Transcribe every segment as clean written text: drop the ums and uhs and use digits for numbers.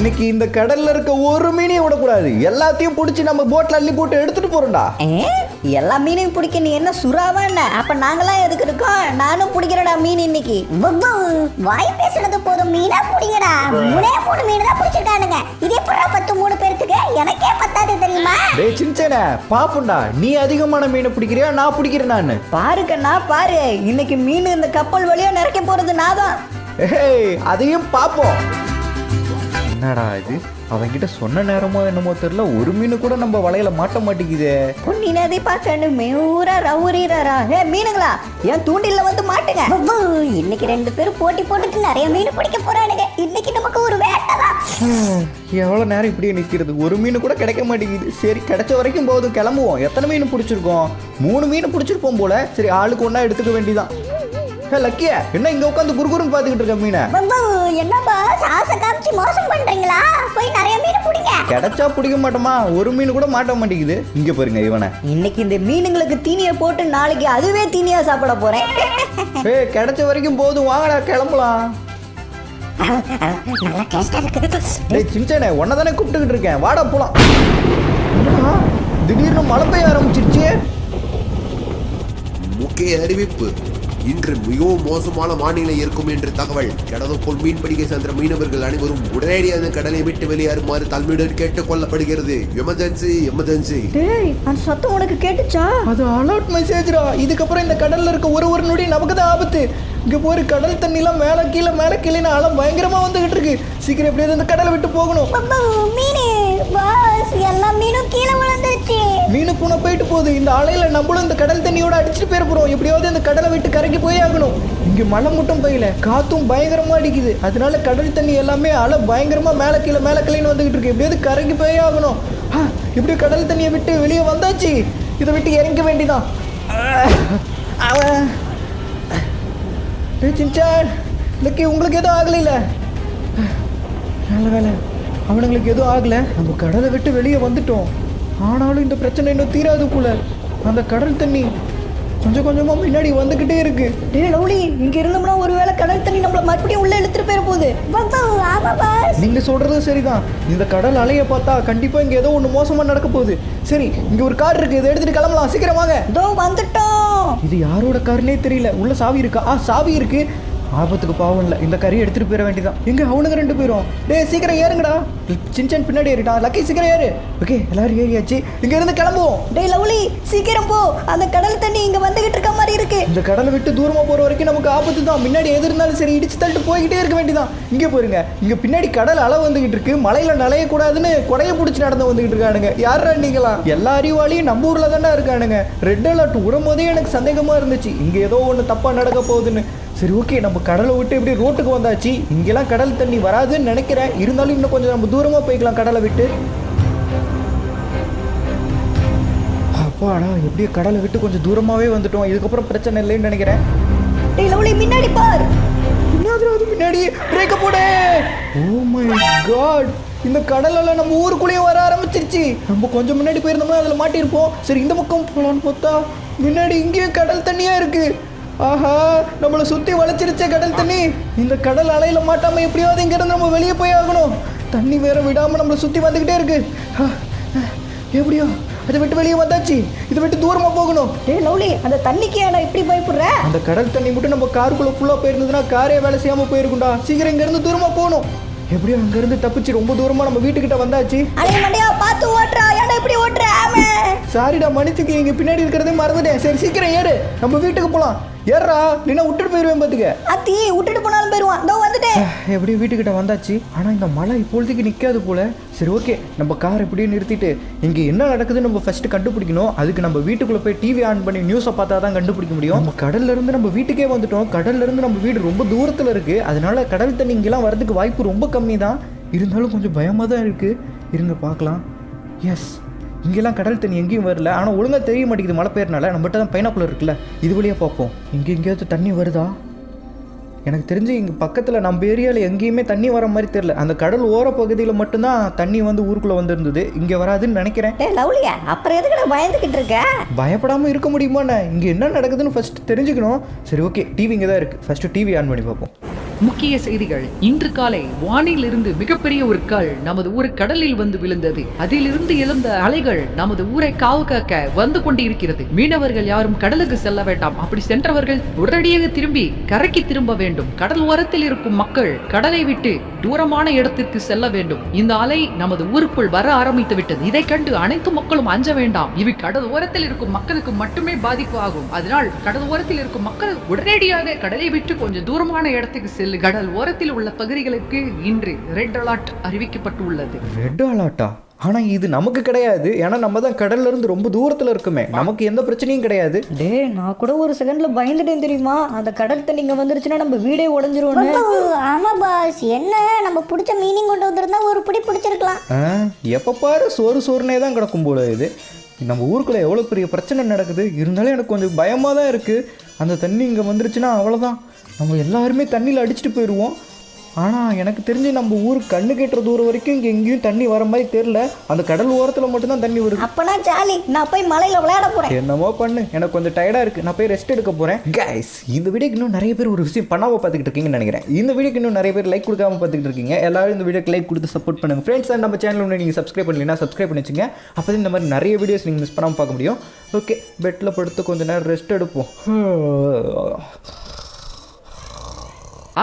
இன்னைக்கு இந்த கடல்ல இருக்க ஒரு மீனையும் விடக்கூடாது. எல்லாத்தையும் பிடிச்சி நம்ம போட்ல அள்ளி போட்டு எடுத்துட்டு போறோம்டா. எல்லா மீனையும் பிடிக்க நீ என்ன சுறாவா என்ன? அப்ப நாங்களாம் எதுக்கு இருக்கோம்? நானும் பிடிக்கிறடா மீன் இன்னைக்கு. வாய் பேசுறது போதும், மீனா பிடிங்கடா. 3 மீன் தான் பிடிச்சிருக்கானுங்க. இதே புறா 3 பேருக்கு எனக்கே பத்தாது தெரியுமா? டேய் சின்சேனே பாப்புண்டா, நீ அதிகமான மீனை பிடிக்கிறியா நான் பிடிக்கிறேன் நான்? பாருக்கண்ணா பாரு, இன்னைக்கு மீன் இந்த கப்பல் வழியா நிறைக்க போறது நான் தான். அதையும் பாப்போம். என்னடா இது, அவன்கிட்ட சொன்ன நேரமோ என்னமோ தெரியல, ஒரு மீன் கூட நம்ம வலையில மாட்ட மாட்டேங்குதே. பொன்னினதை பார்த்து மேயூரா ரவுரீரா. மீனுங்களா ஏன் தூண்டில வந்து மாட்டுங்க. இன்னைக்கு 2 பேரும் போட்டி போட்டுட்டு நிறைய மீன் பிடிக்க போறானுங்க. இன்னைக்கு நமக்கு ஒரு வேட்டை தான். எவ்வளவு நேரம் இப்படியே நிக்கிறது, ஒரு மீன் கூட கிடைக்க மாட்டேங்குது. சரி கிடைச்ச வரைக்கும் போதும், கிளம்புவோம். எத்தனை மீன் பிடிச்சிருக்கோம்? 3 மீன் பிடிச்சிருப்போம் போல. சரி ஆளுக்கு ஒன்னா எடுத்துக்க வேண்டியதான். லக்கியா என்ன இங்க உட்காந்து குறுகுறுன்னு பாத்துக்கிட்டு இருக்க மீனை? என்னப்பா சாச காமிச்சு மோசம் பண்றீங்களா? போய் நிறைய மீன் பிடிங்க. கிடைச்சா பிடிக்க மாட்டோமா, ஒரு மீன் கூட மாட்ட மாட்டேங்குது. இங்க பாருங்க இவனை. இன்னைக்கு இந்த மீனுங்களுக்கு தீனியை போட்டு நாளைக்கு அதுவே தீனியா சாப்பிட போறேன். கிடைச்ச வரைக்கும் போதும், வாங்கடா கிளம்பலாம். சின்சேனே உன்னதானே கூப்பிட்டுக்கிட்டு இருக்கேன், வாடா போலாம். திடீர்னு மழை பெய்ய ஆரம்பிச்சிருச்சு. முக்கிய அறிவிப்பு, இன்று மிகவும் மோசமான வானிலை இருக்கும் என்று தகவல். கடலுக்குள் மீன் பிடிக்க சென்ற மீனவர்கள் அனைவரும் உடனடியாக கடலை விட்டு வெளியேறுமாறு தாழ்மையுடன் கேட்டுக் கொள்ளப்படுகிறது. Emergency emergency. டேய் அந்த சத்தம் உனக்கு கேட்டுச்சா? அது அலர்ட் மெசேஜ்ரா. இதுக்கப்புறம் இந்த கடல்ல இருக்க ஒரு நொடி நமக்கு தான் ஆபத்து. இங்க போய் கடல் தண்ணிலாம் மேல கீழே அலை பயங்கரமா வந்துகிட்டு இருக்கு. சீக்கிரம் எப்படியாவது இந்த கடலை விட்டு போகணும். மீனு பாஸ், எல்லா மீனும் கீழே விழுந்துருச்சு. மீனு பூனை போயிட்டு போகுது. இந்த அலையில நம்மளும் இந்த கடல் தண்ணியோட அடிச்சுட்டு போயிட போறோம். எப்படியாவது இந்த கடலை விட்டு கரைக்கு போய் ஆகணும். இங்க மழை மட்டும் பெய்யல, காத்தும் பயங்கரமா அடிக்குது. அதனால கடல் தண்ணி எல்லாமே அலை பயங்கரமா மேல கீழேன்னு வந்துகிட்டு இருக்கு. எப்படியாவது கரைக்கு போய் ஆகணும். இப்படி கடல் தண்ணியை விட்டு வெளியே வந்தாச்சு. இதை விட்டு இறங்க வேண்டிதான். சின்சான் லக்கி, உங்களுக்கு எதுவும் ஆகல? நல்ல வேலை, அவனுங்களுக்கு எதுவும் ஆகலை. நம்ம கடலை விட்டு வெளியே வந்துட்டோம். ஆனாலும் இந்த பிரச்சனை இன்னும் தீராது போல. அந்த கடல் தண்ணி கொஞ்சம் கொஞ்சமா முன்னாடி வந்துகிட்டே இருக்கு. டேய் லவ்லி, இங்க இருந்தோம்னா ஒருவேளை கடல் தண்ணி நம்மள மறுபடியும் உள்ள இழுத்துட்டு போயிட போகுது. ஆமா பாஸ், நீங்க சொல்றது சரிதான். இந்த கடல் அலையை பார்த்தா கண்டிப்பா இங்க ஏதோ ஒண்ணு மோசமா நடக்க போகுது. சரி இங்க ஒரு கார் இருக்கு, இதை எடுத்துட்டு கிளம்பலாம். சீக்கிரமாக. இதோ வந்துட்டோம். இது யாரோட காருன்னே தெரியல. உள்ள சாவி இருக்கா? சாவி இருக்கு. ஆபத்துக்கு பாவம் இல்லை, இந்த கறியை எடுத்துட்டு போயிட வேண்டியதான். எங்க அவனுங்க 2 பேரும்? டேய் சீக்கிரம் ஏறுங்கடா. சின்சன் பின்னாடி ஏறிட்டா. லக்கி சீக்கிரம் ஏறு. ஓகே எல்லாரும் ஏறியாச்சு, இங்க இருந்து கிளம்புவோம். டேய் லவ்லி சீக்கிரம் போ, அந்த கடல் தண்ணி இங்க வந்துகிட்டு இருக்க மாதிரி இருக்கு. இந்த கடலை விட்டு தூரமா போற வரைக்கும் நமக்கு ஆபத்து தான். முன்னாடி எது இருந்தாலும் சரி இடிச்சு தள்ளிட்டு போய்கிட்டே இருக்க வேண்டியதான். இங்க போயிருங்க, இங்க பின்னாடி கடல் அளவு வந்துகிட்டு இருக்கு. மலையில நலைய கூடாதுன்னு கொடையை பிடிச்சி நடந்து வந்துகிட்டு இருக்கானுங்க. யாரா நீங்களாம்? எல்லா அறிவாளியும் நம்ம ஊர்ல தானே இருக்கானுங்க. ரெட் அலர்ட் விடும்போதே எனக்கு சந்தேகமா இருந்துச்சு, இங்க ஏதோ ஒண்ணு தப்பா நடக்க போகுதுன்னு. சரி ஓகே, நம்ம கடலை விட்டு எப்படி ரோட்டுக்கு வந்தாச்சு. இங்கெல்லாம் கடல் தண்ணி வராதுன்னு நினைக்கிறேன். இருந்தாலும் இன்னும் கொஞ்சம் நம்ம தூரமா போய்க்கலாம் கடலை விட்டு. அப்பாடா, எப்படியோ கடலை விட்டு கொஞ்சம் தூரமாவே வந்துட்டோம். இதுக்கப்புறம் பிரச்சனை இல்லைன்னு நினைக்கிறேன். டேய் லவ்லி முன்னாடி பார். முன்னாடி பிரேக்க போடு. ஓ மை காட், இந்த கடலால நம்ம ஊருக்குள்ளேயே வர ஆரம்பிச்சிருச்சு. நம்ம கொஞ்சம் முன்னாடி போயிருந்தோம்னா அதில் மாட்டியிருப்போம். சரி இந்த பக்கம் போகலான்னு பார்த்தா முன்னாடி இங்கேயும் கடல் தண்ணியா இருக்கு. ஆஹா, நம்மளை சுற்றி வளைச்சிருச்சே கடல் தண்ணி. இந்த கடல் அலையில மாட்டாம எப்படியாவது இங்கிருந்து நம்ம வெளியே போய் ஆகணும். தண்ணி வேற விடாம நம்மளை சுற்றி வந்துக்கிட்டே இருக்கு. எப்படியோ அதை விட்டு வெளியே வந்தாச்சு. இதை விட்டு தூரமா போகணும். டேய் லவ்லி, அந்த தண்ணிக்கு ஏன்டா இப்படி பயப்படுற? அந்த கடல் தண்ணி மட்டும் நம்ம காருக்குள்ள ஃபுல்லா போயிருந்ததுன்னா காரே வேலை செய்யாம போயிருக்கும்டா. சீக்கிரம் இங்க இருந்து தூரமா போகணும். எப்படியோ அங்க இருந்து தப்பிச்சு ரொம்ப தூரமா நம்ம வீட்டுக்கிட்ட வந்தாச்சு. அடே மண்டையா, பார்த்து ஓட்றா. ஏன்டா இப்படி ஓட்ற? சாரிடா மன்னிச்சுக்க, இங்க பின்னாடி இருக்கிறதே மறந்துட்டேன். சரி சீக்கிரம் ஏறு, நம்ம வீட்டுக்கு போலாம். ஏறா, இல்லைன்னா விட்டுட்டு போயிருவேன் பாத்துக்க. அத்தி விட்டுட்டு போனாலும் போயிருவான். இதோ வந்துட்டேன். எப்படியும் வீட்டுக்கிட்ட வந்தாச்சு. ஆனா இந்த மழை இப்பொழுதுக்கு நிக்காது போல. சரி ஓகே, நம்ம கார் எப்படியும் நிறுத்திட்டு இங்க என்ன நடக்குதுன்னு நம்ம ஃபர்ஸ்ட் கண்டுபிடிக்கணும். அதுக்கு நம்ம வீட்டுக்குள்ள போய் டிவி ஆன் பண்ணி நியூஸை பார்த்தா தான் கண்டுபிடிக்க முடியும். நம்ம கடல்ல இருந்து நம்ம வீட்டுக்கே வந்துட்டோம். கடல்ல இருந்து நம்ம வீடு ரொம்ப தூரத்துல இருக்கு. அதனால கடல் தண்ணி இங்கெல்லாம் வரதுக்கு வாய்ப்பு ரொம்ப கம்மி தான். இருந்தாலும் கொஞ்சம் பயமா தான் இருக்கு. இருங்க பார்க்கலாம். எஸ், இங்கெல்லாம் கடல் தண்ணி எங்கேயும் வரல. ஆனால் ஒழுங்காக தெரிய மாட்டேங்குது மழை பெய்யறனால. நம்மகிட்ட தான் பைனாக்குலர் இருக்குல்ல, இது வழியாக பார்ப்போம். இங்கே எங்கேயாவது தண்ணி வருதா? எனக்கு தெரிஞ்சு இங்கே பக்கத்தில் நம்ம ஏரியாவில் எங்கேயுமே தண்ணி வர மாதிரி தெரியல. அந்த கடல் ஓர பகுதியில் மட்டும்தான் தண்ணி வந்து ஊருக்குள்ளே வந்துருந்தது. இங்கே வராதுன்னு நினைக்கிறேன். லவ்லியா, அப்புறம் எதுக்கு பயந்துக்கிட்டு இருக்க? பயப்படாமல் இருக்க முடியுமாண்ணே? இங்கே என்ன நடக்குதுன்னு ஃபர்ஸ்ட் தெரிஞ்சுக்கணும். சரி ஓகே, டிவி இங்கே தான் இருக்குது. ஃபர்ஸ்ட்டு டிவி ஆன் பண்ணி பார்ப்போம். முக்கிய செய்திகள். இன்று காலை வானில் இருந்து மிகப்பெரிய ஒரு கல் நமது ஊர் கடலில் வந்து விழுந்தது. அதிலிருந்து எழுந்த அலைகள் நமது ஊரை காவு காக்க வந்து கொண்டிருக்கிறது. மீனவர்கள் யாரும் கடலுக்கு செல்ல வேண்டாம். அப்படி சென்றவர்கள் உடனடியாக திரும்பி கரைக்கு திரும்ப வேண்டும். கடல் ஓரத்தில் இருக்கும் மக்கள் கடலை விட்டு தூரமான இடத்திற்கு செல்ல வேண்டும். இந்த அலை நமது ஊருக்குள் வர ஆரம்பித்து விட்டது. இதை கண்டு அனைத்து மக்களும் அஞ்ச வேண்டாம். இவை கடல் ஓரத்தில் இருக்கும் மக்களுக்கு மட்டுமே பாதிப்பு ஆகும். அதனால் கடல் ஓரத்தில் இருக்கும் மக்கள் உடனடியாக கடலை விட்டு கொஞ்சம் தூரமான இடத்துக்கு செல்லு. கடல் ஓரத்தில் உள்ள பகுதிகளுக்கு இன்று ரெட் அலர்ட் அறிவிக்கப்பட்டுள்ளது. ரெட் அலர்ட்டா? ஆனா இது நமக்கு கிடையாது. ஏன்னா நம்ம தான் கடல்ல இருந்து ரொம்ப தூரத்துல இருக்குமே, நமக்கு எந்த பிரச்சனையும் கிடையாது. டேய், நான் கூட ஒரு செகண்ட்ல பயந்துட்டேன் தெரியுமா? அந்த கடல் தண்ணி இங்க வந்துருச்சுன்னா நம்ம வீடே உடஞ்சிருவோம். ஆமா பாஸ், என்ன நம்ம பிடிச்ச மீனிங் கொண்டு வந்திருந்தா ஒரு பிடி பிடிச்சிருக்கலாம். எப்ப பாரு சோறுனே தான் கிடக்கும் போல. இது நம்ம ஊருக்குள்ள எவ்வளவு பெரிய பிரச்சனை நடக்குது. இருந்தாலும் எனக்கு கொஞ்சம் பயமா தான் இருக்கு. அந்த தண்ணி இங்க வந்துருச்சுன்னா அவ்வளவுதான், நம்ம எல்லாருமே தண்ணியில் அடிச்சுட்டு போயிடுவோம். ஆனால் எனக்கு தெரிஞ்சு நம்ம ஊருக்கு கண்ணு கெட்டுற தூரம் வரைக்கும் இங்கே எங்கேயும் தண்ணி வர மாதிரி தெரியல. அந்த கடல் ஓரத்தில் மட்டும்தான் தண்ணி வருது. அப்பனா ஜாலி, நான் போய் மலையில் விளையாட போகிறேன். என்னமோ பண்ணு, எனக்கு கொஞ்சம் டயர்டாக இருக்குது, நான் போய் ரெஸ்ட் எடுக்க போகிறேன். கைஸ், இந்த வீடியோக்கு இன்னும் நிறைய பேர் ஒரு விஷயம் பண்ணாமல் பார்த்துக்கிட்டு இருக்கீங்கன்னு நினைக்கிறேன். இந்த வீடியோக்கு இன்னும் நிறைய பேர் லைக் கொடுக்காம பார்த்துக்கிட்டு இருக்கீங்க. எல்லாரும் இந்த வீடியோக்கு லைக் கொடுத்து சப்போர்ட் பண்ணுங்கள் ஃப்ரெண்ட்ஸ். அண்ட் நம்ம சேனல் ஒன்று நீங்கள் சப்ஸ்கிரைப் பண்ணலைன்னா சப்ஸ்கிரைப் பண்ணி வச்சுங்க. அப்போ இந்த மாதிரி நிறைய வீடியோஸ் நீங்கள் மிஸ் பண்ணாமல் பார்க்க முடியும். ஓகே, பெட்டில் படுத்து கொஞ்சம் நேரம் ரெஸ்ட் எடுப்போம்.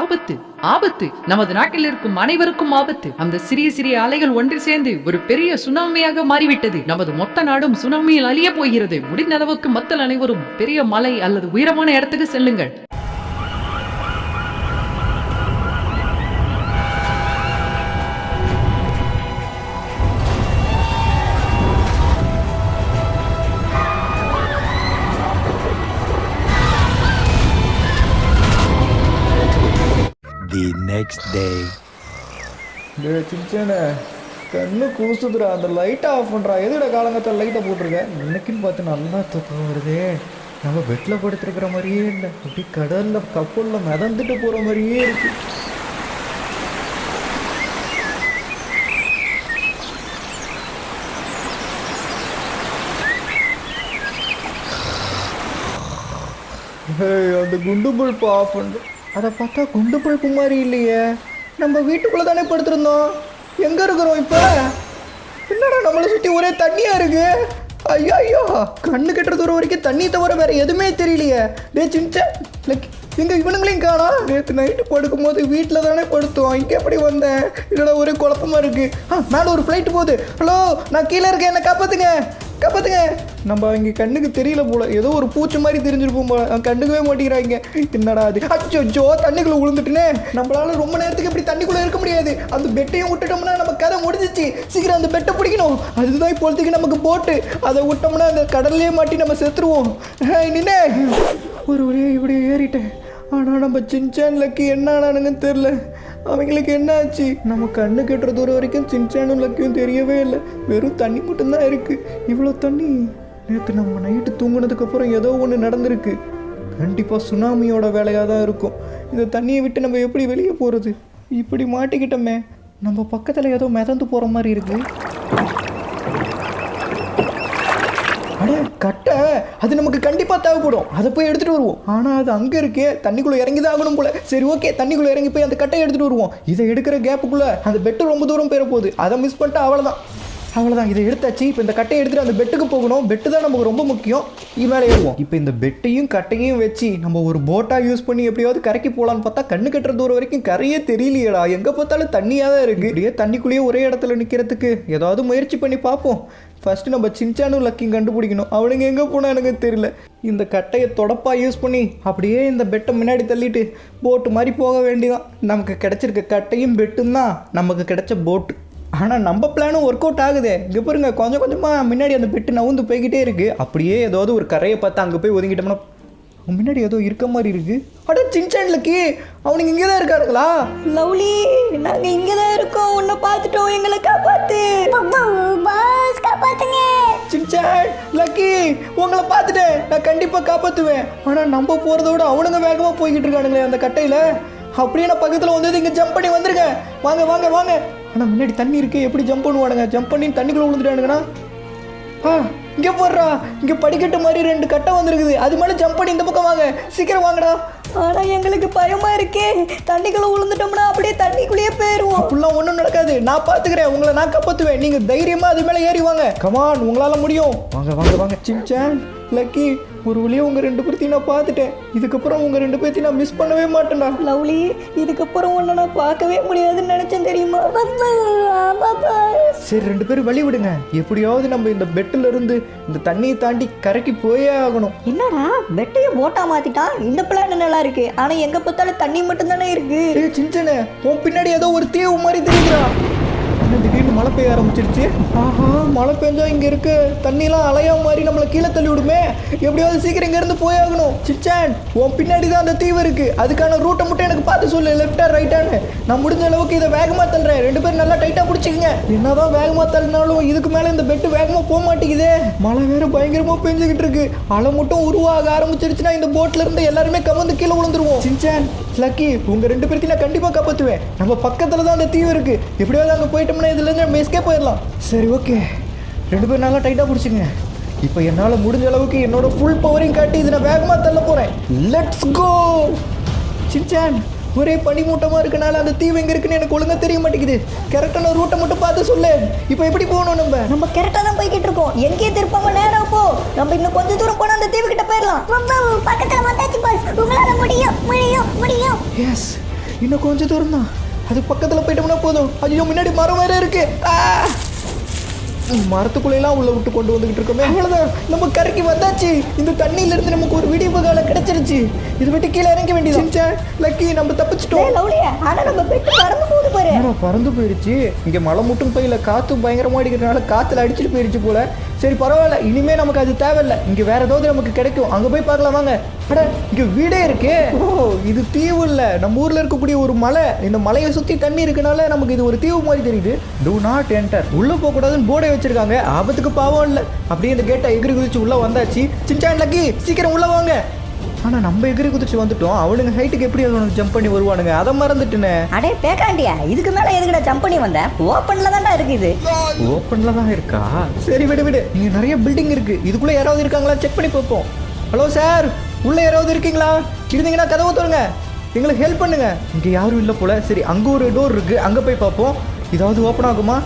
ஆபத்து, ஆபத்து, நமது நாட்டில் இருக்கும் அனைவருக்கும் ஆபத்து. அந்த சிறிய சிறிய அலைகள் ஒன்று சேர்ந்து ஒரு பெரிய சுனாமியாக மாறிவிட்டது. நமது மொத்த நாடும் சுனாமியில் அழிய போகிறது. முடிந்த அளவுக்கு மக்கள் அனைவரும் பெரிய மலை அல்லது உயரமான இடத்துக்கு செல்லுங்கள். The next day. சின்ன கண்ணு கூசுதுடா, அந்த லைட்டை ஆஃப் பண்ணுறா. எதுடா காலங்கத்தில் லைட்டை போட்டிருக்கேன்? இன்னைக்குன்னு பார்த்து நல்லா தூக்கம் வருதே. நம்ம பெட்டில் படுத்துருக்கிற மாதிரியே இல்லை, அப்படி கடலில் கப்பலில் மிதந்துட்டு போகிற மாதிரியே இருக்கு. அந்த குண்டு பல்ப்பு ஆஃப் பண்ணு. அதை பார்த்தா குண்டு பல்ப்பு மாதிரி இல்லையே. நம்ம வீட்டுக்குள்ளே தானே படுத்துருந்தோம், எங்கே இருக்கிறோம் இப்போ? என்னடா நம்மளை சுற்றி ஒரே தண்ணியாக இருக்கு. ஐயோ ஐயோ, கண்ணு கட்டுற தூரம் வரைக்கும் தண்ணி தவிர வேறு எதுவுமே தெரியலையே. டே சின்ன லைக் எங்கே இவனுங்களையும் காணா? நேற்று நைட்டு படுக்கும்போது வீட்டில் தானே படுத்தோம், இங்கே எப்படி வந்தேன்? இதோட ஒரே குழப்பமாக இருக்குது. மேலே ஒரு ஃப்ளைட்டு போகுது. ஹலோ, நான் கீழே இருக்கேன், என்னை காப்பாற்றுங்க, காப்பாற்றுங்க. நம்ம இங்கே கண்ணுக்கு தெரியல போல, ஏதோ ஒரு பூச்சி மாதிரி தெரிஞ்சிருப்போம் போல, கண்டுக்கவே மாட்டேங்கிறாங்க. என்னடா அது? அச்சோ, தண்ணிக்குள்ளே விழுந்துட்டுனே. நம்மளால ரொம்ப நேரத்துக்கு இப்படி தண்ணிக்குள்ளே இருக்க முடியாது. அந்த பெட்டையும் விட்டுட்டோம்னா நம்ம கதை முடிஞ்சிச்சு. சீக்கிரம் அந்த பெட்டை பிடிக்கணும். அதுதான் இப்போதைக்கு நமக்கு போட்டு. அதை விட்டோம்னா அந்த கடல்லையே மாட்டி நம்ம செத்துருவோம். நின்னே ஒரு ஒரே இப்படி ஏறிட்டேன். ஆனால் நம்ம சின்சான்லக்கு என்ன ஆனானுங்கன்னு தெரில. அவங்களுக்கு என்ன ஆச்சு? நம்ம கண்ணு கெட்டுற தூரம் வரைக்கும் சின்சானும் லக்கியும் தெரியவே இல்லை. வெறும் தண்ணி மட்டும்தான் இருக்குது. இவ்வளோ தண்ணி. நேற்று நம்ம நைட்டு தூங்கினதுக்கப்புறம் ஏதோ ஒன்று நடந்திருக்கு. கண்டிப்பாக சுனாமியோட வேலையாக தான் இருக்கும். இந்த தண்ணியை விட்டு நம்ம எப்படி வெளியே போகிறது? இப்படி மாட்டிக்கிட்டோமே. நம்ம பக்கத்தில் ஏதோ மிதந்து போகிற மாதிரி இருக்குது. அடே கட்டை, அது நமக்கு கண்டிப்பாக தேவைப்படும். அதை போய் எடுத்துகிட்டு வருவோம். ஆனால் அது அங்கே இருக்கே, தண்ணிக்குள்ளே இறங்கி தான் ஆகணும் போல. சரி ஓகே, தண்ணிக்குள்ளே இறங்கி போய் அந்த கட்டையை எடுத்துகிட்டு வருவோம். இதை எடுக்கிற கேப்புக்குள்ளே அந்த பெட்டு ரொம்ப தூரம் போயிட போகுது. அதை மிஸ் பண்ணிட்டா அவ்வளோதான். இதை எடுத்தாச்சு. இப்போ இந்த கட்டையை எடுத்துகிட்டு அந்த பெட்டுக்கு போகணும். பெட்டு தான் நமக்கு ரொம்ப முக்கியம். மேலே ஏறுவோம். இப்போ இந்த பெட்டையும் கட்டையும் வச்சு நம்ம ஒரு போட்டாக யூஸ் பண்ணி எப்படியாவது கரைக்கு போகலான்னு பார்த்தா கண்ணு கட்டுற தூரம் வரைக்கும் கரையே தெரியலையடா. எங்கே பார்த்தாலும் தண்ணியாக தான் இருக்குது. இப்படியே தண்ணிக்குள்ளேயே ஒரே இடத்துல நிற்கிறதுக்கு ஏதாவது முயற்சி பண்ணி பார்ப்போம். ஃபஸ்ட்டு நம்ம சின்சானும் லக்கியும் கண்டுபிடிக்கணும். அவனுங்க எங்கே போனானுங்க தெரியல. இந்த கட்டையை தொடப்பாக யூஸ் பண்ணி அப்படியே இந்த பெட்டை முன்னாடி தள்ளிட்டு போட்டு மாதிரி போக வேண்டியதான். நமக்கு கிடச்சிருக்க கட்டையும் பெட்டும் தான் நமக்கு கிடைச்ச போட்டு. ஆனால் நம்ம பிளானும் ஒர்க் அவுட் ஆகுதே. இங்கே பாருங்க, கொஞ்சம் கொஞ்சமாக முன்னாடி அந்த பெட்டு நவுந்து போய்கிட்டே இருக்குது. அப்படியே ஏதாவது ஒரு கரையை பார்த்து அங்கே போய் ஒதுங்கிட்டோம்னா முன்னாடி ஏதோ இருக்க மாதிரி இருக்கு. அட சின்சான் லக்கி, அவனுங்க இங்கே தான் இருக்காருங்களா? லவ்லி, நாங்கள் இங்கே தான் இருக்கோம். உன்னை பார்த்துட்டோம், எங்களை காப்பாத்து. பாஸ் காப்பாத்துங்க. சின்சான் லக்கி, உங்களை பார்த்துட்டேன். நான் கண்டிப்பாக காப்பாற்றுவேன். ஆனால் நம்ம போகிறத விட அவனுங்க வேகமாக போய்கிட்டு இருக்கானுங்களே அந்த கட்டையில். அப்படியே நான் பக்கத்தில் வந்து இங்கே ஜம்ப் பண்ணி வந்துருக்கேன். வாங்க வாங்க வாங்க. ஆனால் முன்னாடி தண்ணி இருக்குது, எப்படி ஜம்ப் பண்ணுவானுங்க? ஜம்ப் பண்ணி தண்ணிக்குள்ளே விழுந்துட்டானுங்கண்ணா. இங்கே போடுறா, இங்கே படிக்கட்டு மாதிரி 2 கட்டை வந்துருக்குது. அது மேலே ஜம்ப் பண்ணி இந்த பக்கம் வாங்க. சீக்கிரம் வாங்கடா. ஆனா எங்களுக்கு பயமா இருக்கே, தண்ணிக்குள்ள விழுந்துட்டோம்னா அப்படியே தண்ணிக்குள்ளேயே போயிருவோம். அப்படிலாம் ஒன்றும் நடக்காது, நான் பார்த்துக்கிறேன், உங்களை நான் காப்பாற்றுவேன். நீங்கள் தைரியமாக அது மேலே ஏறி வாங்க. கமான், உங்களால் முடியும். வாங்க வாங்க வாங்க. சின்சான், லக்கி, ஒரு வழியாக உங்கள் 2 பேர்த்தையும் நான் பார்த்துட்டேன். இதுக்கப்புறம் உங்கள் 2 பேர்த்தையும் நான் மிஸ் பண்ணவே மாட்டேன்டா. லவ்லி, இதுக்கப்புறம் உன்னை நான் பார்க்கவே முடியாதுன்னு நினைச்சேன் தெரியுமா? சரி, 2 பேரும் வழி விடுங்க. எப்படியாவது நம்ம இந்த பெட்டில் இருந்து இந்த தண்ணியை தாண்டி கரைக்கு போயே ஆகணும். என்னடா பெட்டையும் போட்டா மாத்திட்டான். இந்த பிளான் நல்லா இருக்கு, ஆனா எங்க பார்த்தாலும் தண்ணி மட்டும் தானே இருக்கு. ஏய் சின்சனே, உன் பின்னாடி ஏதோ ஒரு தீவு மாதிரி தெரியுதுடா. திடீர்னு மழை பெய்ய ஆரம்பிச்சிருச்சு. ஆஹா, மழை பெஞ்சா இங்க இருக்க தண்ணிலாம் அலையா மாதிரி நம்மளை கீழே தள்ளி விடுமே. எப்படியாவது சீக்கிரம் இங்க இருந்து போயாகணும். சிச்சான், உன் பின்னாடி தான் அந்த தீவு இருக்கு. அதுக்கான ரூட்டை மட்டும் எனக்கு பார்த்து சொல்லு, லெஃப்டா ரைட்டான்னு. நான் முடிஞ்ச அளவுக்கு இதை வேகமா தள்ளுறேன். 2 பேரும் நல்லா டைட்டா பிடிச்சிக்கங்க. என்னதான் வேகமா தள்ளினாலும் இதுக்கு மேல இந்த பெட்டு வேகமா போக மாட்டேங்குதே. மழை வேற பயங்கரமா பெஞ்சுக்கிட்டு இருக்கு. அலை மட்டும் உருவாக ஆரம்பிச்சிருச்சுன்னா இந்த போட்ல இருந்து எல்லாருமே கவர்ந்து கீழே விழுந்துருவோம். சின்சான், லக்கி, உங்க 2 பேர்த்தையும் நான் கண்டிப்பா காப்பாத்துவேன். நம்ம பக்கத்துல தான் அந்த தீவு இருக்கு. எப்படியாவது அங்க போயிட்டோம்னா இதுல இருந்து நம்ம எஸ்கேப் போயிடலாம். சரி, ஓகே, 2 பேரும் நல்லா டைட்டா பிடிச்சிங்க. இப்போ என்னால் முடிஞ்ச அளவுக்கு என்னோட ஃபுல் பவரையும் காட்டி இதை நான் வேகமாக தள்ள போறேன். Let's go. சின்சான், ஒரே பனிமூட்டமா இருக்கனால அந்த தீவு எங்க இருக்குன்னு எனக்கு ஒழுங்கா தெரிய மாட்டேங்குது. கரெக்டான ரூட்டை மட்டும் பார்த்து சொல்லு. இப்போ எப்படி போகணும்? நம்ம கரெக்டா தான் போய்கிட்டு இருக்கோம். எங்கேயே திருப்பாம நேரா போ. நம்ம இன்னும் கொஞ்சம் தூரம் போனா அந்த தீவு கிட்ட போயிடலாம். பக்கத்துல வந்தாச்சு பாஸ், உங்களால முடியும் முடியும் முடியும். எஸ், இன்னும் கொஞ்சம் தூரம் தான். அது பக்கத்தில் போயிட்டோம்னா போதும். ஐயோ, முன்னாடி மரம் வேற இருக்கு. மரத்துக்குள்ளெல்லாம் உள்ள விட்டு கொண்டு வந்துகிட்டு இருக்கோமே. அவ்வளோதான், நம்ம கரைக்கு வந்தாச்சு. இந்த தண்ணியில இருந்து நமக்கு ஒரு விடிவு காலம் கிடைச்சிருச்சு. இது விட்டு கீழே இறங்க வேண்டியது. சின்சான், லக்கி, நம்ம தப்பிச்சிட்டோம். லவ்லியா, ஆனா நம்ம பெட்டு பறந்து போகுது பாரு. பறந்து போயிருச்சு. இங்க மழை மட்டும் போயில, காத்து பயங்கரமா அடிக்கிறதுனால காத்துல அடிச்சுட்டு போயிருச்சு போல. சரி, பரவாயில்ல, இனிமே நமக்கு அது தேவையில்லை. இங்க வேற ஏதாவது நமக்கு கிடைக்கும். அங்க போய் பார்க்கலாம் வாங்க. அட, இங்க வீடே இருக்கு. ஓ, இது தீவு இல்ல, நம்ம ஊர்ல இருக்கக்கூடிய ஒரு மலை. இந்த மலையை சுத்தி தண்ணி இருக்கனால நமக்கு இது ஒரு தீவு மாதிரி தெரியுது. டூ நாட் என்டர், உள்ள போக கூடாதுன்னு போர்டை வச்சிருக்காங்க. ஆபத்துக்கு பாவம் இல்ல. அப்படியே இந்த கேட்டை எகிரி குதிச்சு உள்ள வந்தாச்சு. சின்சான், லக்கி, சீக்கிரம் உள்ள வாங்க. ஆனா நம்ம எகிரி குதிச்சு வந்துட்டோம். அவனுங்க ஹைட்டுக்கு எப்படி அவனுக்கு ஜம்ப் பண்ணி வருவானுங்க? அதை மறந்துட்டுனே. அடே பேக்காண்டியா, இதுக்கு மேல எதுக்குடா ஜம்ப் பண்ணி வந்த? ஓப்பன்ல தான்டா இருக்கு. இது ஓப்பன்ல தான் இருக்கா? சரி, விடு விடு. இங்க நிறைய பில்டிங் இருக்கு. இதுக்குள்ள யாராவது இருக்காங்களா செக் பண்ணி பார்ப்போம். ஹலோ சார், உள்ள யாராவது இருக்கீங்களா? இருந்தீங்கன்னா கதவை தோறுங்க, எங்களுக்கு ஹெல்ப் பண்ணுங்க. இங்க யாரும் இல்லை போல. சரி, அங்க ஒரு டோர் இருக்கு, அங்க போய் பார்ப்போம். இதாவது ஓப்பன் ஆகுமா?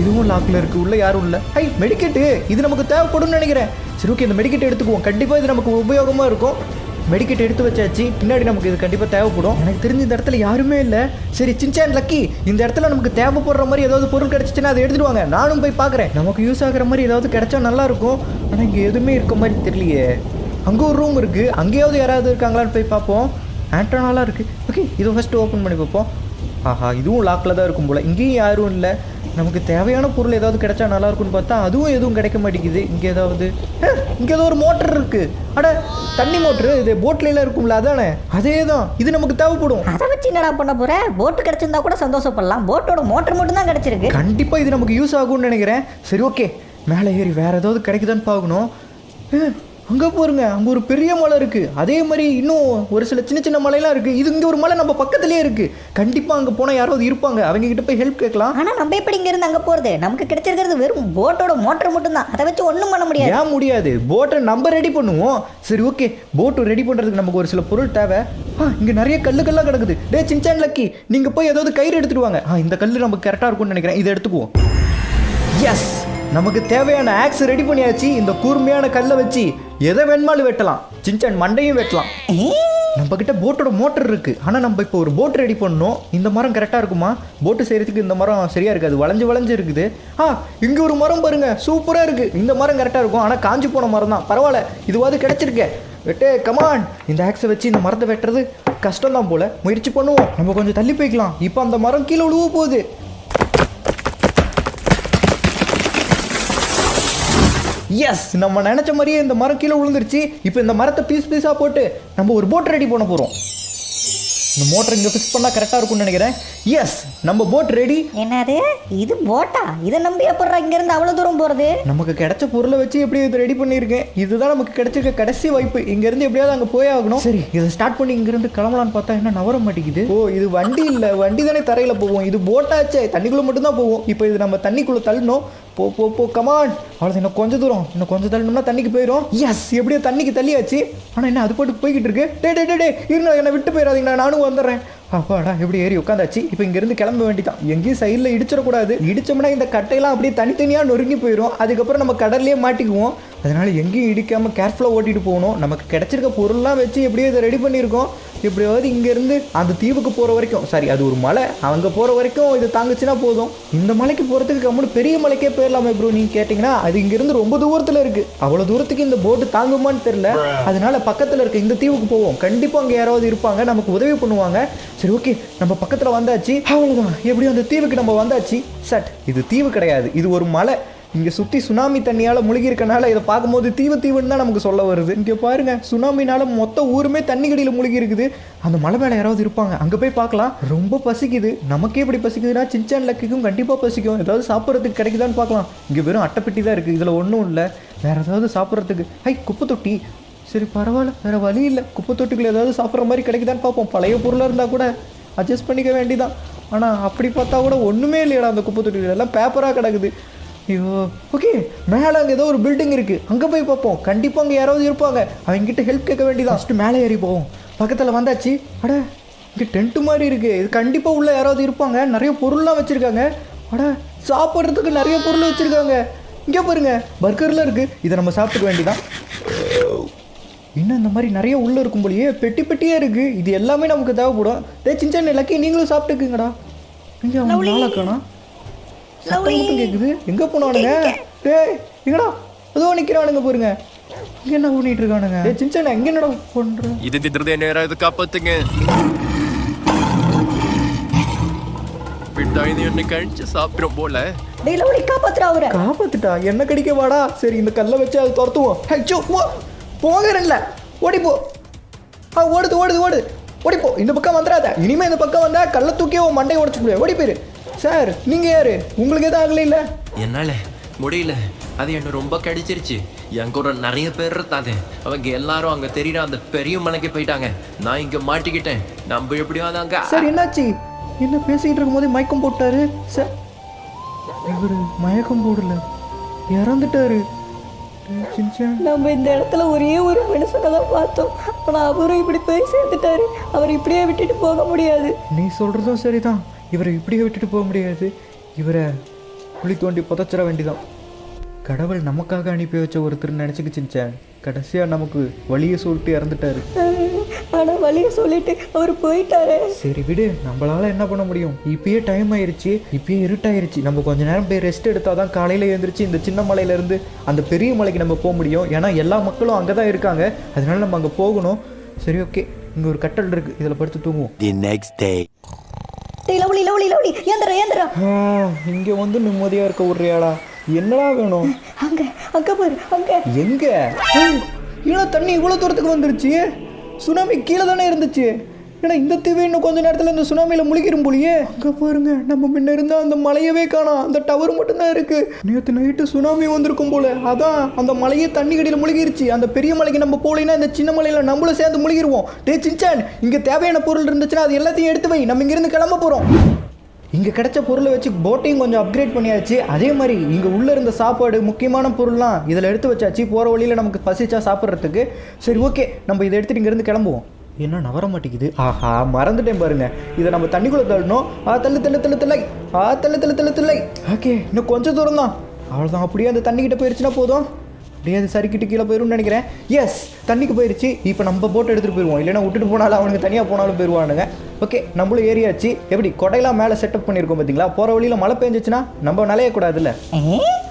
இதுவும் லாக்ல இருக்கு, உள்ள யாரும் இல்லை. ஹை, மெடிக்கெட்டு, இது நமக்கு தேவைப்படும்னு நினைக்கிறேன். சரி, ஓகே, இந்த மெடிக்கெட் எடுத்துக்குவோம். கண்டிப்பா இது நமக்கு உபயோகமா இருக்கும். மெடிக்கெட் எடுத்து வச்சாச்சு. பின்னாடி நமக்கு இது கண்டிப்பாக தேவைப்படும். எனக்கு தெரிஞ்ச இந்த இடத்துல யாருமே இல்லை. சரி சின்சான், லக்கி, இந்த இடத்துல நமக்கு தேவைப்படுற மாதிரி ஏதாவது பொருள் கிடைச்சிச்சுன்னா அதை எடுத்துடுவாங்க. நானும் போய் பார்க்குறேன். நமக்கு யூஸ் ஆகிற மாதிரி ஏதாவது கிடைச்சா நல்லா இருக்கும். ஆனால் இங்கே எதுவுமே இருக்க மாதிரி தெரியலையே. அங்கே ஒரு ரூம் இருக்குது, அங்கேயாவது யாராவது இருக்காங்களான்னு போய் பார்ப்போம். ஆண்டனாலாம் இருக்குது. ஓகே, இதை ஃபஸ்ட்டு ஓப்பன் பண்ணி பார்ப்போம். ஆஹா, இதுவும் லாக்கில் தான் இருக்கும் போல். இங்கேயும் யாரும் இல்லை. நமக்கு தேவையான பொருள் ஏதாவது கிடைச்சா நல்லா இருக்கும்னு பார்த்தா அதுவும் எதுவும் கிடைக்க மாட்டேங்குது. இங்கே ஏதாவது, இங்கே ஏதோ ஒரு மோட்டர் இருக்கு. அட, தண்ணி மோட்ரு. இது போட்ல இருக்கும்ல, அதானே? அதே தான், இது நமக்கு தேவைப்படும். அதை வச்சு என்னடா பண்ண போற? போட்டு கிடைச்சிருந்தா கூட சந்தோஷப்படலாம். போட்டோட மோட்டர் மட்டும் தான் கிடைச்சிருக்கு. கண்டிப்பாக இது நமக்கு யூஸ் ஆகும்னு நினைக்கிறேன். சரி, ஓகே, மேலே ஏறி வேற ஏதாவது கிடைக்குதான்னு பார்க்கணும். அங்கே போருங்க, அங்கே ஒரு பெரிய மலை இருக்குது. அதே மாதிரி இன்னும் ஒரு சில சின்ன சின்ன மலையெல்லாம் இருக்குது. இது இங்கே ஒரு மலை நம்ம பக்கத்துலேயே இருக்குது. கண்டிப்பாக அங்கே போனால் யாராவது இருப்பாங்க, அவங்க கிட்ட போய் ஹெல்ப் கேட்கலாம். ஆனால் நம்ம எப்படி இங்கேருந்து அங்கே போகிறது? நமக்கு கிடைச்சிருக்கிறது வெறும் போட்டோட மோட்டர் மட்டும் தான். அதை வச்சு ஒன்றும் பண்ண முடியாது. ஏன் முடியாது? போட்டை நம்ம ரெடி பண்ணுவோம். சரி, ஓகே, போட்டு ரெடி பண்ணுறதுக்கு நமக்கு ஒரு சில பொருள் தேவை. இங்கே நிறைய கல்லுக்கெல்லாம் கிடக்குது. டே சின்சான், லக்கி, நீங்கள் போய் ஏதாவது கயிறு எடுத்துட்டு வாங்க. இந்த கல் நமக்கு கரெக்டாக இருக்கும்னு நினைக்கிறேன். இதை எடுத்துக்குவோம். எஸ், நமக்கு தேவையான ஆக்ஸ் ரெடி பண்ணியாச்சு. இந்த கூர்மையான கல்லை வச்சு எதை வேணுமாலும் வெட்டலாம். சின்சான், மண்டையும் வெட்டலாம். நம்ம கிட்ட போட்டோட மோட்டர் இருக்கு. ஆனால் நம்ம இப்போ ஒரு போட் ரெடி பண்ணணும். இந்த மரம் கரெக்டாக இருக்குமா? போட்டு செய்யறதுக்கு இந்த மரம் சரியா இருக்காது, வளைஞ்சு வளைஞ்சு இருக்குது. இங்கே ஒரு மரம் பாருங்க, சூப்பராக இருக்கு. இந்த மரம் கரெக்டாக இருக்கும், ஆனால் காஞ்சி போன மரம் தான். பரவாயில்ல, இதுவாது கிடைச்சிருக்கேன். வெட்டே, கமான். இந்த ஆக்ஸை வச்சு இந்த மரத்தை வெட்டுறது கஷ்டம் தான் போல. முயற்சி பண்ணுவோம். நம்ம கொஞ்சம் தள்ளி போய்க்கலாம். இப்போ அந்த மரம் கீழே விழுவ போகுது. எஸ், நம்ம நினச்ச மாதிரியே இந்த மரம் கீழே விழுந்துருச்சு. இப்போ இந்த மரத்தை பீஸ் பீஸாக போட்டு நம்ம ஒரு போட் ரெடி பண்ண போகிறோம். இந்த மோட்டர் இங்கே ஃபிக்ஸ் பண்ணால் கரெக்டாக இருக்கும்னு நினைக்கிறேன். எஸ், நம்ம போட் ரெடி. என்னது இது? போட்டா? இதை நம்பி எப்படா இங்கேருந்து அவ்வளோ தூரம் போகிறது? நமக்கு கிடைச்ச பொருளை வச்சு எப்படி இது ரெடி பண்ணியிருக்கேன். இதுதான் நமக்கு கிடைச்சிருக்க கடைசி வாய்ப்பு. இங்கேருந்து எப்படியாவது அங்கே போய் ஆகணும். சரி, இதை ஸ்டார்ட் பண்ணி இங்கேருந்து கிளம்பலான்னு பார்த்தா என்ன நவர மாட்டேங்குது. ஓ, இது வண்டி இல்லை, வண்டி தானே தரையில் போவோம். இது போட்டாச்சே, தண்ணிக்குள்ளே மட்டும்தான் போவோம். இப்போ இது நம்ம தண்ணிக்குள்ளே தள்ளணும். போ போ போ கமான். அவ்வளோ இன்னும் கொஞ்சம் தூரம், இன்னும் கொஞ்சம் தள்ளணும்னா தண்ணிக்கு போயிடும். எஸ், எப்படியோ தண்ணிக்கு தள்ளியாச்சு. ஆனால் என்ன அது பாட்டுக்கு போய்கிட்டு இருக்கு. டே இருந்தா என்னை விட்டு போயிடாதீங்கண்ணா, நானும் வந்துடுறேன். அப்பாடா எப்படி ஏறி உட்காந்தாச்சு. இப்போ இங்கேருந்து கிளம்ப வேண்டிதான். எங்கேயும் சைடில் இடிச்சிடக்கூடாது. இடிச்சோம்னா இந்த கட்டையெல்லாம் அப்படியே தனித்தனியாக நொறுங்கி போயிடும். அதுக்கப்புறம் நம்ம கடல்லையே மாட்டிக்குவோம். அதனால எங்கேயும் இடிக்காமல் கேர்ஃபுல்லாக ஓட்டிகிட்டு போகணும். நமக்கு கிடைச்சிருக்க பொருள்லாம் வச்சு எப்படியோ இதை ரெடி பண்ணியிருக்கோம். எப்படியாவது இங்கேருந்து அந்த தீவுக்கு போகிற வரைக்கும், சாரி அது ஒரு மலை, அங்கே போகிற வரைக்கும் இது தாங்குச்சுன்னா போதும். இந்த மலைக்கு போகிறதுக்கு கம்முன்னு பெரிய மலைக்கே போயிடலாமே ப்ரோ. நீங்கள் கேட்டிங்கன்னா அது இங்கேருந்து ரொம்ப தூரத்தில் இருக்குது. அவ்வளோ தூரத்துக்கு இந்த போட்டு தாங்குமான்னு தெரில. அதனால பக்கத்தில் இருக்க இந்த தீவுக்கு போவோம். கண்டிப்பாக அங்கே யாராவது இருப்பாங்க, நமக்கு உதவி பண்ணுவாங்க. சரி ஓகே, நம்ம பக்கத்தில் வந்தாச்சு. அவ்வளோதான், எப்படியும் அந்த தீவுக்கு நம்ம வந்தாச்சு. சட், இது தீவு கிடையாது, இது ஒரு மலை. இங்கே சுற்றி சுனாமி தண்ணியால் முழுகி இருக்கனால இதை பார்க்கும்போது தீவுன்னு தான் நமக்கு சொல்ல வருது. இங்கே பாருங்க, சுனாமினால மொத்த ஊருமே தண்ணி கடியில் முழுகி இருக்குது. அந்த மலை மேலே யாராவது இருப்பாங்க, அங்கே போய் பார்க்கலாம். ரொம்ப பசிக்குது. நமக்கே இப்படி பசிக்குதுன்னா சின்சான் லக்கிக்கும் கண்டிப்பாக பசிக்கும். ஏதாவது சாப்பிட்றதுக்கு கிடைக்குதான்னு பார்க்கலாம். இங்கே வெறும் அட்டைப்பெட்டி தான் இருக்குது, இதில் ஒன்றும் இல்லை. வேறு ஏதாவது சாப்பிட்றதுக்கு. குப்பை தொட்டி. சரி பரவாயில்ல, வேறு வழி இல்லை. குப்பை தொட்டிக்குள்ள ஏதாவது சாப்பிட்ற மாதிரி கிடைக்குதான்னு பார்ப்போம். பழைய பொருளாக இருந்தால் கூட அட்ஜஸ்ட் பண்ணிக்க வேண்டிதான். ஆனால் அப்படி பார்த்தா கூட ஒன்றுமே இல்லையடா அந்த குப்பை தொட்டிகள் எல்லாம் பேப்பராக கிடக்குது. ஐயோ ஓகே, மேலே அங்கே ஏதோ ஒரு பில்டிங் இருக்குது, அங்கே போய் பார்ப்போம். கண்டிப்பாக அங்கே யாராவது இருப்பாங்க, அவங்ககிட்ட ஹெல்ப் கேட்க வேண்டியதான். ஃபஸ்ட்டு மேலே ஏறி போவோம். பக்கத்தில் வந்தாச்சு. அட இங்கே டென்ட்டு மாதிரி இருக்குது. இது கண்டிப்பாக உள்ள யாராவது இருப்பாங்க. நிறைய பொருள்லாம் வச்சுருக்காங்க. அட சாப்பிட்றதுக்கு நிறைய பொருள் வச்சுருக்காங்க. இங்கே பாருங்க, பர்கர்லாம் இருக்குது. இதை நம்ம சாப்பிட்டுக்க வேண்டியதான். இன்னும் இந்த மாதிரி நிறைய உள்ளே இருக்கும் போலியே, பெட்டியே இருக்குது. இது எல்லாமே நமக்கு தேவைப்படும். சின்ன லக்கி நீங்களும் சாப்பிட்டுக்குங்கடா. இங்கே அவங்க நாளாக்கானா சத்தம் மட்டும் கேட்குது. எங்கே போனானுங்க? எங்கடா அதோ நிற்கிறானுங்க பாருங்க. இங்கே என்ன பண்ணிட்டு இருக்கானுங்க? சின்ன எங்கே என்னடா பண்ணுற? இது நேரம் இது காப்பாத்துங்க. கழிச்சு சாப்பிடும் போல. காப்பாத்துட்டா என்ன கடிக்க வாடா. சரி இந்த கல்லை வச்சு அது துரத்துவோம். போகிறேன்ல, ஓடிப்போ. ஓடுது ஓடிப்போ. இந்த பக்கம் வந்துடாத. இனிமேல் இந்த பக்கம் வந்தா கல்லை தூக்கி மண்டையை உடச்சு முடியாது. ஓடி போயிரு. சார் நீங்கள் யாரு? உங்களுக்கு எதுவும் ஆகலை இல்லை? என்னால முடியல, அது என்ன ரொம்ப கடிச்சிருச்சு. என் கூட நிறைய பேர் இருந்தாங்க. அவங்க எல்லாரும் அங்கே தெரியுற அந்த பெரிய மலைக்கு போயிட்டாங்க. நான் இங்கே மாட்டிக்கிட்டேன். நம்ம எப்படியாவது அங்கே. சார் என்னாச்சு? என்ன பேசிக்கிட்டு இருக்கும் போதே மயக்கம் போட்டாரு சார். இவர் மயக்கம் போடல, இறந்துட்டாரு. நம்ம இந்த இடத்துல ஒரே ஒரு மனுஷனை தான் பார்த்தோம். ஆனால் அவரும் இப்படி போய் சேர்ந்துட்டாரு. அவர் இப்படியே விட்டுட்டு போக முடியாது. நீ சொல்கிறதும் சரிதான். இவரை இப்படியே விட்டுட்டு போக முடியாது. இவரை குழி தோண்டி புதைச்சிட வேண்டிதான். கடவுள் நமக்காக அனுப்பி வச்ச ஒருத்தர் நினச்சிக்கிச்சின்ச்சேன். கடைசியாக நமக்கு வழியை சொல்லிட்டு இறந்துட்டாரு. ஆனால் வழியை சொல்லிட்டு அவர் போயிட்டாரு. சரி விடு, நம்மளால என்ன பண்ண முடியும்? இப்பயே டைம் ஆயிடுச்சு, இப்பயே இருட்டாயிருச்சு. நம்ம கொஞ்ச நேரம் போய் ரெஸ்ட் எடுத்தால் தான் காலையில் எழுந்திரிச்சு இந்த சின்ன மலையிலேருந்து அந்த பெரிய மலைக்கு நம்ம போக முடியும். ஏன்னா எல்லா மக்களும் அங்கே தான் இருக்காங்க. அதனால நம்ம அங்கே போகணும். சரி ஓகே, இங்கே ஒரு கட்டல் இருக்குது, இதில் படுத்து தூங்குவோம். The next day. இங்கே வந்து நிம்மதியாக இருக்க விட்றியாடா? என்னடா வேணும்? அங்க பாரு, அங்க எங்க? ஏன்னா தண்ணி இவ்வளோ தூரத்துக்கு வந்துருச்சு. சுனாமி கீழே தானே இருந்துச்சு. ஏன்னா இந்த தீவு இன்னும் கொஞ்சம் நேரத்தில் இந்த சுனாமியில் முழுகிரும் போலியே. அங்கே பாருங்க, நம்ம முன்ன இருந்தால் அந்த மலையவே காணோம். அந்த டவர் மட்டும்தான் இருக்கு. நேற்று நைட்டு சுனாமி வந்திருக்கும் போல, அதான் அந்த மலையே தண்ணி கடியில் முழுகிருச்சு. அந்த பெரிய மலைக்கு நம்ம போகலைன்னா இந்த சின்ன மலையில் நம்மளும் சேர்ந்து முழுகிருவோம். சின்சான், இங்கே தேவையான பொருள் இருந்துச்சுன்னா அது எல்லாத்தையும் எடுத்து வை. நம்ம இங்கேருந்து கிளம்ப போகிறோம். இங்கே கிடைச்ச பொருளை வச்சு போட்டையும் கொஞ்சம் அப்கிரேட் பண்ணியாச்சு. அதே மாதிரி இங்கே உள்ளே இருந்த சாப்பாடு, முக்கியமான பொருள்லாம் இதில் எடுத்து வச்சாச்சு. போகிற வழியில் நமக்கு பசிச்சா சாப்பிட்றதுக்கு. சரி ஓகே, நம்ம இதை எடுத்துகிட்டு இங்கேருந்து கிளம்புவோம். என்ன நவர மாட்டேங்குது? ஆஹா, மறந்துட்டேன் பாருங்க. இதை நம்ம தண்ணிக்குள்ளே தள்ளணும். தள்ளு. ஓகே, இன்னும் கொஞ்சம் தூரம் தான். அவ்வளோதான். அப்படியே அந்த தண்ணிக்கிட்ட போயிடுச்சுன்னா போதும். அப்படியே அது சரிக்கிட்டு கீழே போயிடும்னு நினைக்கிறேன். எஸ், தண்ணிக்கு போயிடுச்சு. இப்போ நம்ம போட்டு எடுத்துகிட்டு போயிடுவோம். இல்லைன்னா விட்டுட்டு போனாலும் அவனுக்கு தனியாக போனாலும் போயிடுவானுங்க. ஓகே, நம்மளும் ஏரியாச்சு. எப்படி கொடையெல்லாம் மேலே செட்டப் பண்ணியிருக்கோம் பார்த்தீங்களா? போகிற வழியில் மழை பெஞ்சிச்சுன்னா நம்ம நனையக்கூடாதுல்ல.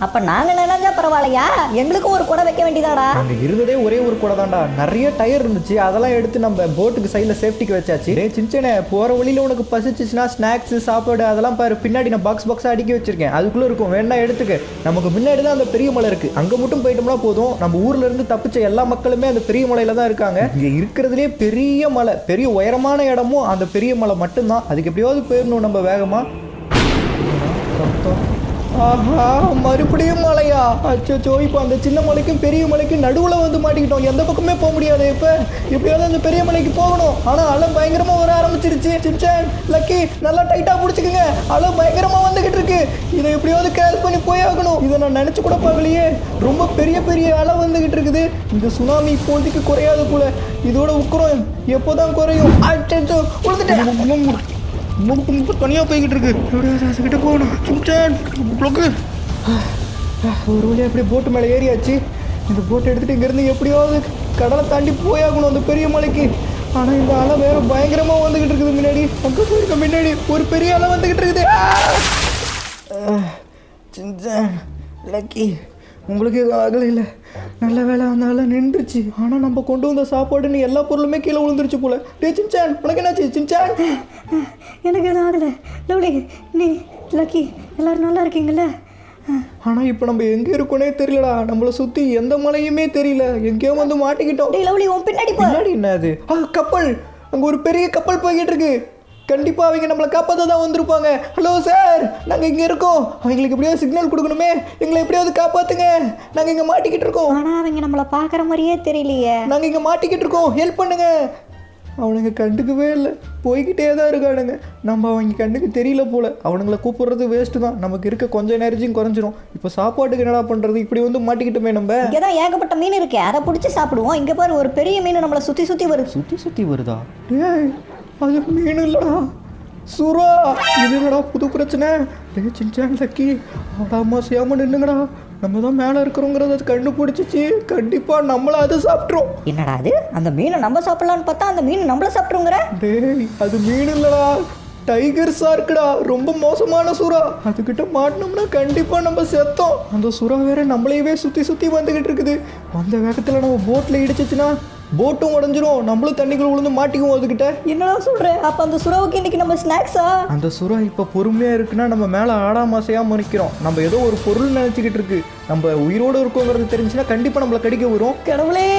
அப்போ நாங்கள் நினைஞ்சா பரவாயில்லையா? எங்களுக்கும் ஒரு குடை வைக்க வேண்டியதாடா. அங்கே இருந்ததே ஒரே ஒரு குடை தான்டா. நிறைய டயர் இருந்துச்சு, அதெல்லாம் எடுத்து நம்ம போட்டுக்கு சைடில் சேஃப்டிக்கு வச்சாச்சு. சின்ன போகிற வழியில் உனக்கு பசிச்சுச்சுன்னா ஸ்நாக்ஸு, சாப்பாடு அதெல்லாம் பாரு. பின்னாடி நான் பாக்ஸாக அடுக்கி வச்சிருக்கேன். அதுக்குள்ளே இருக்கும், வேணா எடுத்துக்க. நமக்கு முன்னாடி தான் அந்த பெரிய மலை இருக்குது. அங்கே மட்டும் போயிட்டோம்னா போதும். நம்ம ஊரில் இருந்து தப்பிச்ச எல்லா மக்களுமே அந்த பெரிய மலையில் தான் இருக்காங்க. இங்கே இருக்கிறதுலே பெரிய மலை, பெரிய உயரமான இடமும் அந்த பெரிய மலை மட்டும்தான். அதுக்கு எப்படியாவது போயிடணும் நம்ம வேகமா. ஆஹா, மறுபடியும் மலையா? அச்சோ, இப்போ அந்த சின்ன மலைக்கும் பெரிய மலைக்கும் நடுவில் வந்து மாட்டிக்கிட்டோம். எந்த பக்கமே போக முடியாது. இப்போ எப்படியாவது அந்த பெரிய மலைக்கு போகணும். ஆனால் அலை பயங்கரமாக வர ஆரம்பிச்சிருச்சு. சின்சான், லக்கி நல்லா டைட்டாக பிடிச்சிக்குங்க. அலை பயங்கரமாக வந்துக்கிட்டு இருக்கு. இருக்கு. இதை எப்படியாவது கிராஸ் பண்ணி போய் ஆகணும். இதை நான் நினைச்சு கூட பார்க்கலையே. ரொம்ப பெரிய பெரிய அலை வந்துகிட்டு இருக்குது. இந்த சுனாமி இப்போதைக்கு குறையாது போல. இதோட உக்கரம் எப்போதான் குறையும்? தனியா போய்கிட்டு இருக்கு. கிட்ட போகணும். ஒரு வழியாக அப்படியே போட்டு மேலே ஏறியாச்சு. இந்த போட்டை எடுத்துகிட்டு இங்கேருந்து எப்படியாவது கடலை தாண்டி போயாகணும் அந்த பெரிய மலைக்கு. ஆனால் இந்த அலை வேறு பயங்கரமாக வந்துக்கிட்டு இருக்குது. முன்னாடி அங்கே போயிருக்க முன்னாடி ஒரு பெரிய அலை வந்துக்கிட்டு இருக்குது. சின்சான் லக்கி, உங்களுக்கு எதுவும் ஆகலை இல்லை? நல்ல வேலை அந்த அலை நின்றுச்சு. ஆனால் நம்ம கொண்டு வந்த சாப்பாடுன்னு எல்லா பொருளுமே கீழே விழுந்துருச்சு போல. டே சின்சான், உனக்கு என்னாச்சு சின்சான்? எனக்கு எதுவும் ஆகலை. லவ்லி, நீ லக்கி எல்லோரும் நல்லா இருக்கீங்கள? ஆனால் இப்போ நம்ம எங்கே இருக்கோனே தெரியலடா. நம்மளை சுற்றி எந்த மலையுமே தெரியல. எங்கேயோ வந்து மாட்டிக்கிட்டோம். லவ்லி, உன் பின்னாடி பின்னாடி என்ன அது? கப்பல். அங்கே ஒரு பெரிய கப்பல் போய்கிட்டு இருக்கு. கண்டிப்பாக அவங்க நம்மளை காப்பாற்ற தான் வந்திருப்பாங்க. ஹலோ சார், நாங்கள் இங்கே இருக்கோம். அவங்களுக்கு எப்படியாவது சிக்னல் கொடுக்கணுமே. எங்களை எப்படியாவது காப்பாற்றுங்க. நாங்கள் இங்கே மாட்டிக்கிட்டு இருக்கோம். ஆனால் அவங்க நம்மளை பார்க்குற மாதிரியே தெரியலையே. நாங்கள் இங்கே மாட்டிக்கிட்டு இருக்கோம், ஹெல்ப் பண்ணுங்க. அவனுங்க கண்டுக்கவே இல்லை, போய்கிட்டே தான் இருக்கானுங்க. நம்ம அவங்க கண்ணுக்கு தெரியல போல். அவனுங்களை கூப்பிட்றது வேஸ்ட்டு தான். நமக்கு இருக்க கொஞ்சம் எனர்ஜியும் குறைஞ்சிரும். இப்போ சாப்பாட்டுக்கு என்னடா பண்ணுறது? இப்படி வந்து மாட்டிக்கிட்டுமே நம்ம. இங்கே தான் ஏகப்பட்ட மீன் இருக்கு, அதை பிடிச்சி சாப்பிடுவோம். இங்கே பாரு, ஒரு பெரிய மீன் நம்மளை சுற்றி சுற்றி வருது. சுற்றி வருதா? டேய், அது மீன் இல்லைடா, சுறா. இது என்னடா புது பிரச்சனை? டே சின்சான் லக்கி, அம்மா செய்யாமல் நின்னுங்கடா. நம்ம தான் மேலே இருக்கிறோங்கிறத கண்டுபிடிச்சிச்சு. கண்டிப்பாக நம்மளை அதை சாப்பிட்றோம். என்னடா அது? அந்த மீனை நம்ம சாப்பிடலான்னு பார்த்தா அந்த மீன் நம்மள சாப்பிட்ருங்கிற? டேய், அது மீன் இல்லடா, டைகர் ஷார்க்குடா. ரொம்ப மோசமான சுறா. அதுக்கிட்ட மாட்டினோம்னா கண்டிப்பாக நம்ம செத்தோம். அந்த சுறா வேற நம்மளையவே சுற்றி சுற்றி வந்துக்கிட்டு இருக்குது. அந்த வேகத்தில் நம்ம போட்டில் இடிச்சிச்சுன்னா போட்டும் உடஞ்சிரும். நம்மளும் தண்ணிக்குள்ள விழுந்து மாட்டிக்குவோம் அதுக்கிட்ட. என்னடா சொல்ற? அப்ப அந்த சுறாவுக்கு இன்னைக்கு நம்ம ஸ்நாக்ஸா? அந்த சுறா இப்போ பொறுமையா இருக்குன்னா நம்ம மேலே ஆடாம அசையாம நிற்கிறோம். நம்ம ஏதோ ஒரு பொருள் நினைச்சுக்கிட்டு இருக்கு. நம்ம உயிரோடு இருக்கோங்கிறது தெரிஞ்சுன்னா கண்டிப்பா நம்மளை கடிக்க வரும். கடவுளே,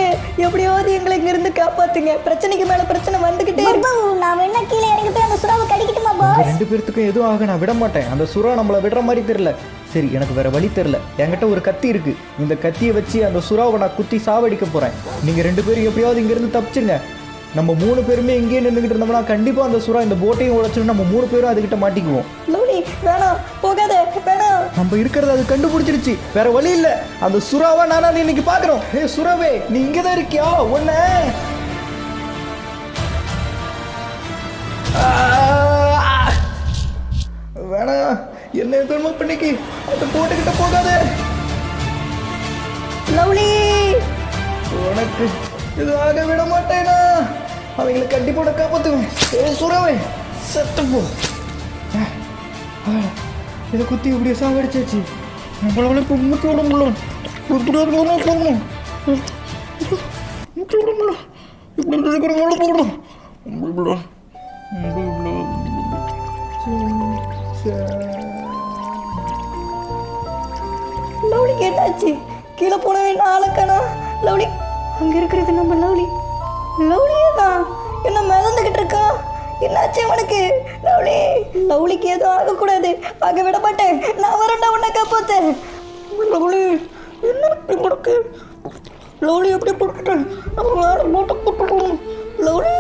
எப்படியாவது எங்களை இங்க இருந்து காப்பாத்துங்க. பிரச்சனைக்கு மேல பிரச்சனை வந்துகிட்டே இருக்கு. நான் என்ன கீழே இறங்கி போய் அந்த சுறாவை கடிக்கட்டுமா பாஸ்? ரெண்டு பேர்த்துக்கும் எதுவும் ஆக நான் விட மாட்டேன். அந்த சுறா நம்மளை விடுற மாதிரி தெரியல. சரி, எனக்கு வேற வழி தெரியல. என்கிட்ட ஒரு கத்தி இருக்கு. இந்த கத்தியை வச்சு அந்த சுறாவை நான் குத்தி சாவடிக்க போறேன். நீங்க ரெண்டு பேரும் எப்படியாவது இங்கிருந்து தப்பிச்சுங்க. நம்ம 3 பேருமே இங்கேயே நின்றுக்கிட்டு இருந்தோம்னா கண்டிப்பா அந்த சுறா இந்த போட்டையும் உடைச்சிடும். நம்ம 3 பேரும் அதுக்கிட்ட மாட்டிக்குவோம். லவ்லி, வேணாம், போகாத, வேணாம். நம்ம இருக்கிறத அது கண்டுபிடிச்சிருச்சு. வேற வழி இல்ல. அந்த சுறாவா நானா நீ இன்னைக்கு பாக்குறோம். ஏ சுறாவே, நீ இங்கதான் இருக்கியா? ஒன்ன வேணாம், என்ன எதுவுமே பண்ணிக்கு. அதை போட்டுக்கிட்ட போகாத. லவ்லி, உனக்கு இது ஆக விட மாட்டேனா? அவங்களை கண்டிப்போட காப்பாத்துவேன். ஏ சுறாவே, செத்து போ. இதை குத்தி இப்படியே சாவடிச்சாச்சு. நம்மளால இப்போ மூச்சு விட முடியல. இப்படி போகணும். மூச்சு விட முடியல. இப்படி இருக்கிறவங்கள போகணும். லவ்லி கேட்டாச்சு. கீழே போனவே ஆளக்கானா? லவ்லி, அங்க இருக்கிறது நம்ம லவ்லி. லவ்லியே தான் என்ன மிதந்துகிட்டு இருக்கான். என்னாச்சு அவனுக்கு? லவ்லி, லவ்லிக்கு எதுவும் ஆகக்கூடாது. ஆக விட மாட்டேன். நான் வரேன்டா உன்னை காப்பாத்தேன். லவ்லி, என்ன உனக்கு? லவ்லி எப்படி போட்டுட்டேன்? நம்மளால போட்டு போட்டுக்கணும். லவ்லி,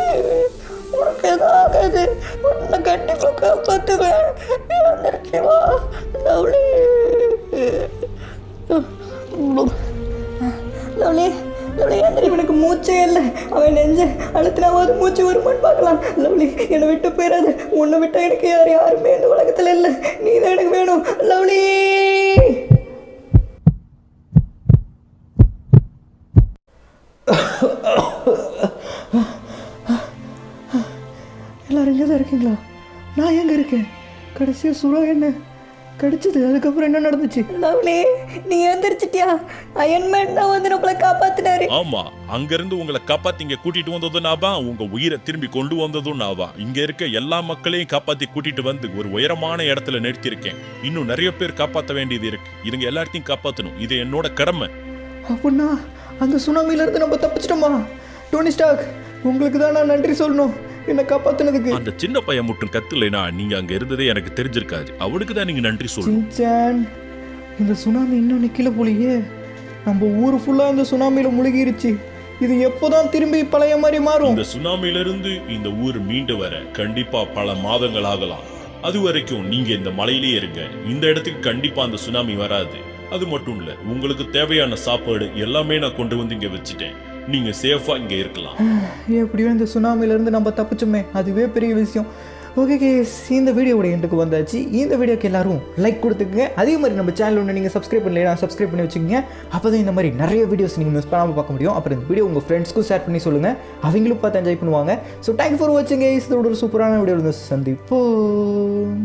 உனக்கு எதுவும் ஆகாது. உன்னை கண்டிப்பாக காப்பாற்றுவேன். வந்துருச்சு வா லவ்லி. லவ்லி, லவ்லி, இவனுக்கு மூச்சே இல்லை. அவன் நெஞ்ச அழுத்தினாவது மூச்சு வருமான்னு பார்க்கலாம். லவ்லி, என்னை விட்டு போயிடாது. உன்னை விட்டு எனக்கு யாருமே இந்த உலகத்தில் இல்லை. நீ தான் எனக்கு வேணும் லவ்லி. எல்லாரும் இங்கே தான் இருக்கீங்களா? நான் எங்கே இருக்கேன்? கடைசியாக சுறா என்ன கடிச்சது. அதுக்கப்புறம் என்ன நடந்துச்சு? லவ்லி, நீ எழுந்திரிச்சிட்டியா? அயன்மேன் தான் வந்து நம்மளை காப்பாத்தினாரு. ஆமா, அங்கிருந்து உங்களை காப்பாத்தி இங்க கூட்டிட்டு வந்ததும் நாவா, உங்க உயிரை திரும்பி கொண்டு வந்ததும் நாவா. இங்க இருக்க எல்லா மக்களையும் காப்பாத்தி கூட்டிட்டு வந்து ஒரு உயரமான இடத்துல நிறுத்திருக்கேன். இன்னும் நிறைய பேர் காப்பாற்ற வேண்டியது இருக்கு. இதுங்க எல்லாத்தையும் காப்பாற்றணும். இது என்னோட கடமை. அப்படின்னா அந்த சுனாமில இருந்து நம்ம தப்பிச்சிட்டோமா? டோனி ஸ்டார்க், உங்களுக்கு தான் நான் நன்றி சொல்லணும் என்னை காப்பாத்தினதுக்கு. அந்த சின்ன பையன் மட்டும் கத்துலைனா நீங்க அங்க இருந்ததே எனக்கு தெரிஞ்சிருக்காது. அவனுக்கு தான் நீங்க நன்றி சொல்லணும். சின்சான், இந்த சுனாமி இன்னும் நிக்கல போலியே. நம்ம ஊர் ஃபுல்லா இந்த சுனாமியில முழுகிருச்சு. இது எப்போதான் திரும்பி பழைய மாதிரி மாறும்? இந்த சுனாமில இருந்து இந்த ஊர் மீண்டு வர கண்டிப்பா பல மாதங்கள் ஆகலாம். அது வரைக்கும் நீங்க இந்த மலையிலே இருங்க. இந்த இடத்துக்கு கண்டிப்பா அந்த சுனாமி வராது. அது மட்டும் இல்ல, உங்களுக்கு தேவையான சாப்பாடு எல்லாமே நான் கொண்டு வந்து இங்க வச்சுட்டேன். நீங்க சேஃபா இங்க இருக்கலாம். எப்படியோ இந்த சுனாமிலேருந்து நம்ம தப்பிச்சோமே, அதுவே பெரிய விஷயம். ஓகே கேஸ், இந்த வீடியோட எண்டுக்கு வந்தாச்சு. இந்த வீடியோக்கு எல்லாரும் லைக் கொடுத்துக்குங்க. அதே மாதிரி நம்ம சேனல் ஒன்று நீங்கள் சப்ஸ்கிரைப் பண்ணலையா, சப்ஸ்கிரைப் பண்ணி வச்சுக்கோங்க. அப்போ தான் இந்த மாதிரி நிறைய வீடியோஸ் நீங்கள் மிஸ் பண்ணாமல் பார்க்க முடியும். அப்புறம் இந்த வீடியோ உங்கள் ஃப்ரெண்ட்ஸ்க்கும் ஷேர் பண்ணி சொல்லுங்கள், அவங்களும் பார்த்து என்ஜாய் பண்ணுவாங்க. ஸோ தேங்க்யூ ஃபார் வாட்சிங் கைஸ். இதோட ஒரு சூப்பரான வீடியோ சந்திப்போம்.